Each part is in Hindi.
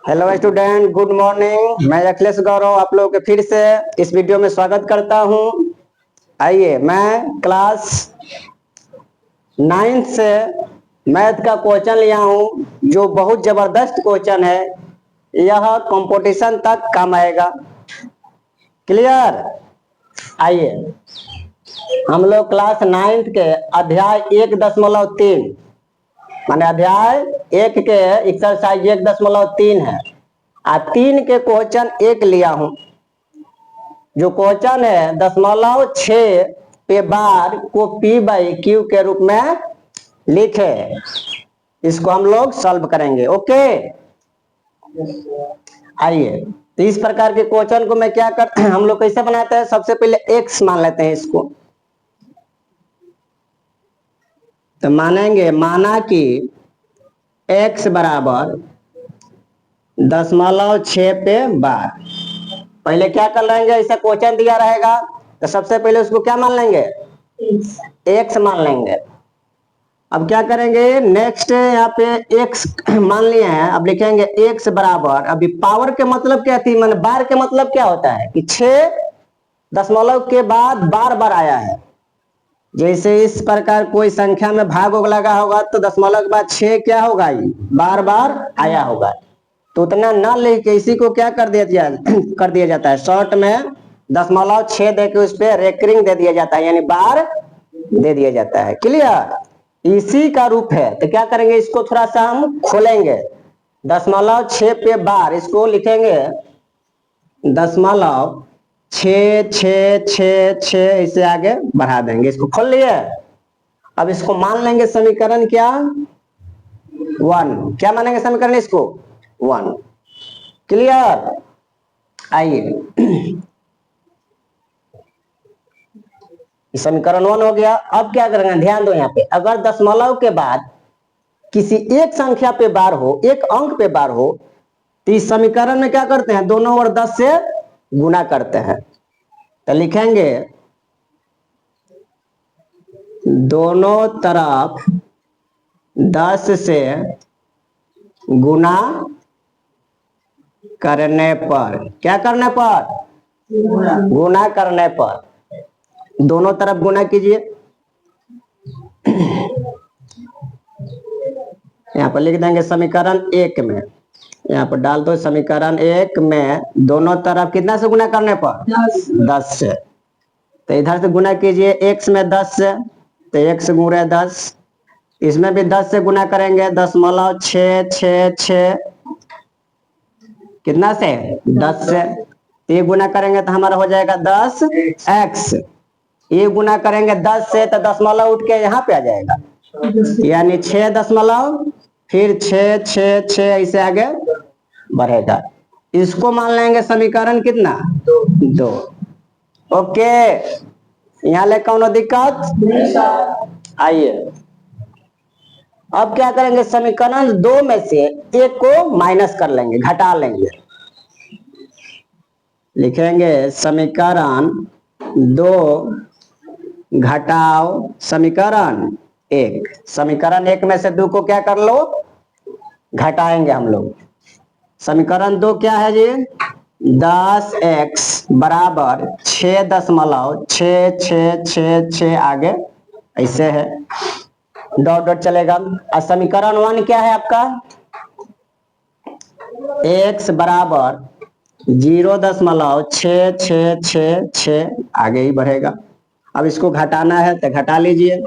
Hello student, good morning. मैं अखिलेश गौरव आप लोगों के फिर से इस वीडियो में स्वागत करता हूं। आइए, मैं क्लास 9th से मैथ का क्वेश्चन लिया हूं जो बहुत जबरदस्त क्वेश्चन है। यह कंपटीशन तक काम आएगा। क्लियर? आइए, हम लोग क्लास 9th के अध्याय 1.3 माने अध्याय 1 के एक्सरसाइज 1.3 है। 3 के क्वेश्चन एक लिया हूं। जो क्वेश्चन है 0.6 पे बार को P/Q के रूप में लिखे। इसको हम लोग सॉल्व करेंगे। ओके, आइए, तो इस प्रकार के क्वेश्चन को मैं क्या करते हैं, हम लोग कैसे बनाते हैं। सबसे पहले x मान लेते हैं इसको। तो माना कि x बराबर 0.6 पे बार। पहले क्या कर लेंगे, ऐसा क्वेश्चन दिया रहेगा तो सबसे पहले उसको क्या मान लेंगे, x मान लेंगे। अब क्या करेंगे, नेक्स्ट यहाँ पे x मान लिया है। अब लिखेंगे x बराबर, अभी पावर के मतलब क्या थी, मान बार के मतलब क्या होता है कि 6 दशमलव के बाद बार बार आया है। जैसे इस प्रकार कोई संख्या में भाग लगा होगा तो दशमलव के बाद 6 क्या होगा, बार बार आया होगा। तो उतना न लेके इसी को क्या कर दिया जाता है, शॉर्ट में 0.6 देके उस पर रेकरिंग दे दिया जाता है, यानी बार दे दिया जाता है। क्लियर? इसी का रूप है। तो क्या करेंगे, इसको थोड़ा सा हम खोलेंगे। 0.6 पे बार, इसको लिखेंगे 0.66666, इसे आगे बढ़ा देंगे। इसको खोल लिए। अब इसको मान लेंगे समीकरण क्या, 1। क्या मानेंगे समीकरण इसको, 1। क्लियर? आइए, समीकरण 1 हो गया। अब क्या करेंगे, ध्यान दो यहाँ पे, अगर दशमलव के बाद किसी एक संख्या पे बार हो, एक अंक पे बार हो, तो इस समीकरण में क्या करते हैं, दोनों ओर 10 से गुना करते हैं। तो लिखेंगे दोनों तरफ 10 से गुना करने पर, क्या करने पर, गुना करने पर, दोनों तरफ गुना कीजिए। यहाँ पर लिख देंगे समीकरण 1 में, यहाँ पर डाल दो समीकरण 1 में दोनों तरफ कितना से गुना करने पर, 10 से। तो इधर से गुना कीजिए, x में 10 से, तो x गुणे 10। इसमें भी 10 से गुना करेंगे, 0.666 कितना से, 10 से। ये गुना करेंगे तो हमारा हो जाएगा 10x। ये गुना करेंगे 10 से तो दशमलव उठ के यहाँ पे आ जाएगा, यानी 6 दशमलव, फिर 6 6 6 ऐसे आगे बढ़ेगा। इसको मान लेंगे समीकरण कितना, 2। ओके, यहाँ ले कौनो दिक्कत। आइए, अब क्या करेंगे, समीकरण 2 में से एक को माइनस कर लेंगे, घटा लेंगे। लिखेंगे समीकरण 2 घटाओ समीकरण 1। समीकरण 1 में से 2 को क्या कर लो, घटाएंगे हम लोग। समीकरण 2 क्या है जी, 10x बराबर 6.666 आगे ऐसे है, डॉट डॉट चलेगा। और समीकरण 1 क्या है आपका, x बराबर 0.6666 आगे ही बढ़ेगा। अब इसको घटाना है तो घटा लीजिए।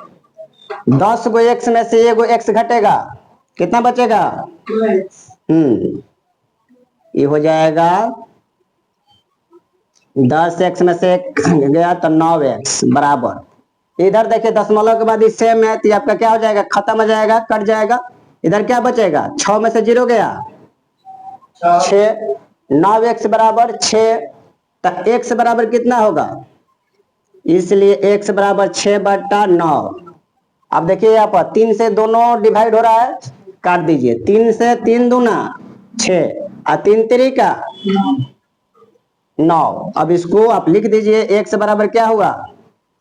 10 गो x में से एगो x घटेगा, कितना बचेगा, ये हो जाएगा 10x में से गया तो 9x बराबर, इधर देखिए दशमलव के बाद सेम है तो आपका क्या हो जाएगा, खत्म हो जाएगा, कट जाएगा। इधर क्या बचेगा, 6 में से 0 गया 6, 9x बराबर 6, तो x बराबर कितना होगा, इसलिए x बराबर 6/9। अब देखिए यहाँ पर 3 से दोनों डिवाइड हो रहा है, काट दीजिए। 3 से 3 दूना 6 और 3 तिरिका 9। अब इसको आप लिख दीजिए, x बराबर क्या हुआ,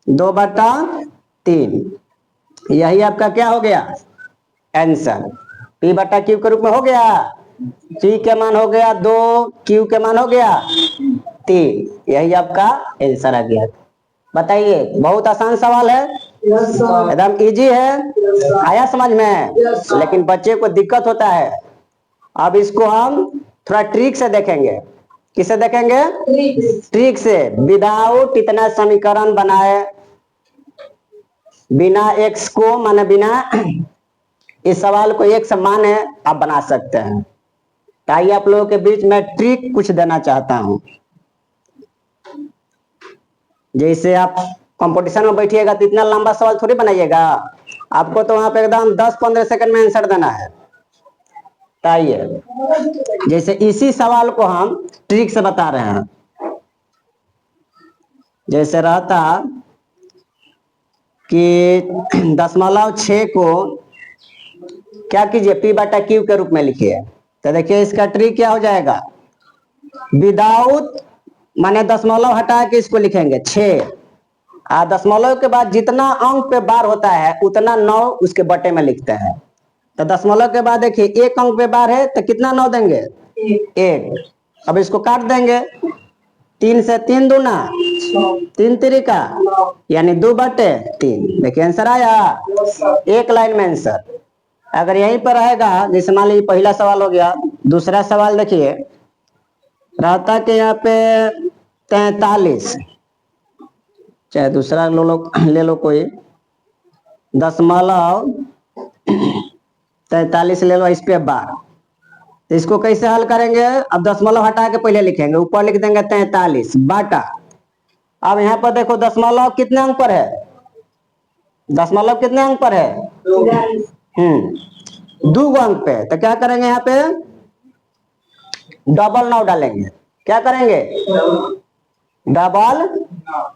2/3। यही आपका क्या हो गया, आंसर। P बटा Q के रूप में हो गया। P के मान हो गया 2, Q के मान हो गया 3। यही आपका आंसर आ गया। बताइए, बहुत आसान सवाल है, एकदम इजी है, आया समझ में? लेकिन बच्चे को दिक्कत होता है। अब इसको हम थोड़ा ट्रिक से देखेंगे। किसे देखेंगे? ट्रिक से। विदाउट इतना समीकरण बनाए, बिना एक्स को माने बिना इस सवाल को एक समान है आप बना सकते हैं। ताकि आप लोगों के बीच में ट्रिक कुछ देना चाहता हूं। जैसे आप कंपटीशन में बैठिएगा तो इतना लंबा सवाल थोड़ी बनाइएगा, आपको तो वहां पे एकदम 10-15 सेकंड में आंसर देना है। ताइए जैसे इसी सवाल को हम ट्रिक से बता रहे हैं। जैसे रहता कि 0.6 को क्या कीजिए, P बटा Q के रूप में लिखिए। तो देखिए इसका ट्रिक क्या हो जाएगा, विदाउट माने दशमलव हटा के इसको लिखेंगे 6, दशमलव के बाद जितना अंक पे बार होता है उतना 9 उसके बटे में लिखते हैं। तो दशमलव के बाद देखिए एक अंक पे बार है तो कितना 9 देंगे? 1। अब इसको काट देंगे, 3 से 3 दूना 3 तिरिका यानी 2/3। देखिए आंसर आया, एक लाइन में आंसर। अगर यहीं पर रहेगा, जैसे मान लीजिए पहला सवाल हो गया, दूसरा सवाल देखिए रहता कि यहाँ पे 43, चाहे दूसरा ले लो कोई, 0.43 ले लो, इस पे बार। तो इसको कैसे हल करेंगे? अब दशमलव हटा के पहले लिखेंगे, ऊपर लिख देंगे 43 बाटा। अब यहाँ पर देखो दशमलव कितने अंक पर है? दशमलव कितने अंक पर है? 2 अंक पे। तो क्या करेंगे, यहाँ पे डबल 9 डालेंगे। क्या करेंगे? डबल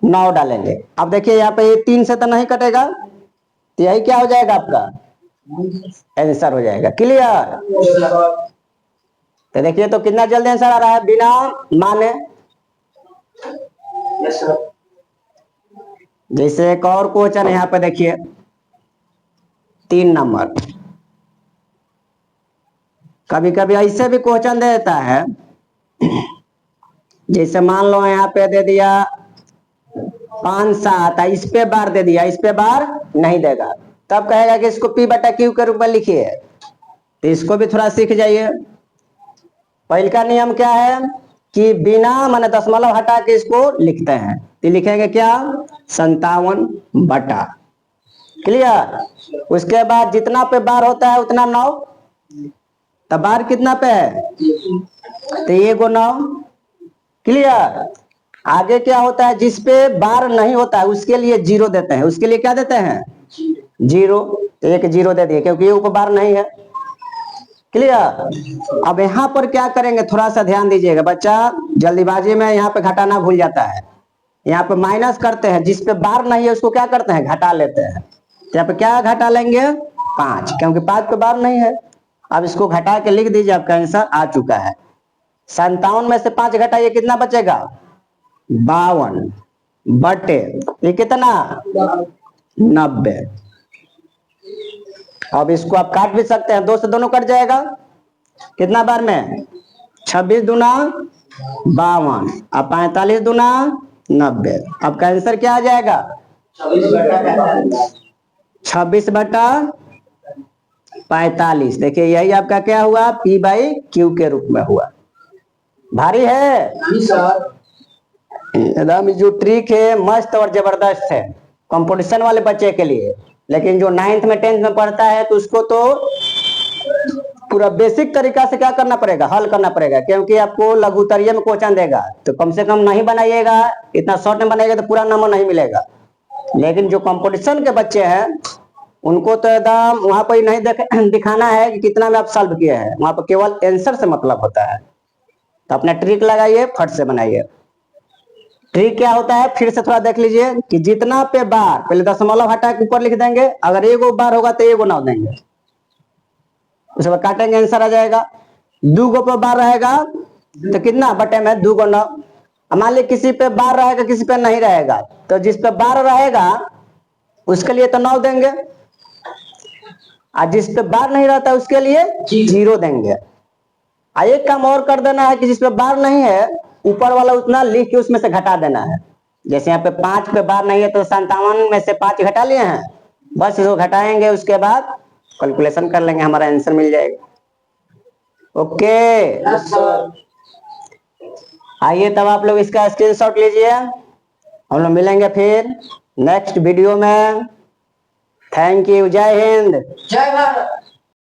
9 डालेंगे। अब देखिए यहाँ पे 3 से तो नहीं कटेगा, तो यही क्या हो जाएगा आपका आंसर हो जाएगा। क्लियर? तो देखिए तो कितना जल्दी आंसर आ रहा है बिना माने। जैसे एक और क्वेश्चन यहाँ पे देखिए 3 नंबर। कभी कभी ऐसे भी क्वेश्चन दे देता है, जैसे मान लो यहाँ पे दे दिया 5 7, इस पे बार दे दिया, इस पे बार नहीं देगा, तब कहेगा कि इसको P बटा Q के रूप में लिखिए। तो इसको भी थोड़ा सीख जाइए। पहले का नियम क्या है कि बिना माने दशमलव हटा के इसको लिखते हैं। तो लिखेंगे क्या? 57 बटा। क्लियर? उसके बाद जितना पे बार होता है उतना 9, तो बार कितना पे है? तो ये को 9। क्लियर? आगे क्या होता है, जिस पे बार नहीं होता है उसके लिए 0 देते हैं। उसके लिए क्या देते हैं? 0। तो एक 0 दे दिए क्योंकि ये ऊपर बार नहीं है। क्लियर? अब यहाँ पर क्या करेंगे, थोड़ा सा ध्यान दीजिएगा, बच्चा जल्दीबाजी में यहाँ पे घटाना भूल जाता है। यहाँ पे माइनस करते हैं, जिस पे बार नहीं है उसको क्या करते हैं? घटा लेते हैं। तो यहाँ पे क्या घटा लेंगे? 5, क्योंकि 5 पे बार नहीं है। अब इसको घटा के लिख दीजिए, आपका आंसर आ चुका है। 57 में से 5 घटाइए, कितना बचेगा? 52 बटे ये कितना? 90। अब इसको आप काट भी सकते हैं, 2 से दोनों कट जाएगा। कितना बार में? 26 दूना 52, अब 45 दूना 90। आपका आंसर क्या आ जाएगा? 26 बटा 45। देखिए यही आपका क्या हुआ? P बाई Q के रूप में हुआ। भारी है एकदम। जो ट्रिक है मस्त और जबरदस्त है कंपटीशन वाले बच्चे के लिए। लेकिन जो 9th में 10th में पढ़ता है तो उसको तो पूरा बेसिक तरीका से क्या करना पड़ेगा? हल करना पड़ेगा, क्योंकि आपको लघुत्तरीय में क्वेश्चन देगा तो कम से कम नहीं बनाइएगा, इतना शॉर्ट में बनाइएगा तो पूरा नंबर नहीं मिलेगा। लेकिन जो कंपटीशन के बच्चे हैं उनको तो एकदम वहां पर नहीं दिखाना है कि कितना में आप सॉल्व किए हैं, वहां पर केवल आंसर से मतलब होता है। तो अपना ट्रिक लगाइए, फट से बनाइए। ट्रिक क्या होता है फिर से थोड़ा देख लीजिए कि जितना पे बार, पहले दशमलव हटा के ऊपर लिख देंगे, अगर एगो बार होगा तो एगो 9 देंगे, उसके बाद काटेंगे, आंसर आ जाएगा। 2 गो पे बार रहेगा तो कितना बटे में 2 को 9। मान लीजिए किसी पे बार रहेगा किसी पे नहीं रहेगा, तो जिस पे बार रहेगा उसके लिए तो 9 देंगे। और जिस पे बार नहीं रहता उसके लिए जीरो देंगे। एक काम और कर देना है कि जिस पे बार नहीं है ऊपर वाला उतना लिख के उसमें से घटा देना है। जैसे यहाँ पे 5 पे बार नहीं है तो 57 में से 5 घटा लिए हैं, बस इसको घटाएंगे, उसके बाद कैलकुलेशन कर लेंगे, हमारा आंसर मिल जाएगा। ओके आइए तब आप लोग इसका स्क्रीनशॉट लीजिए, हम लोग मिलेंगे फिर नेक्स्ट वीडियो में। थैंक यू, जय हिंद, जय भारत।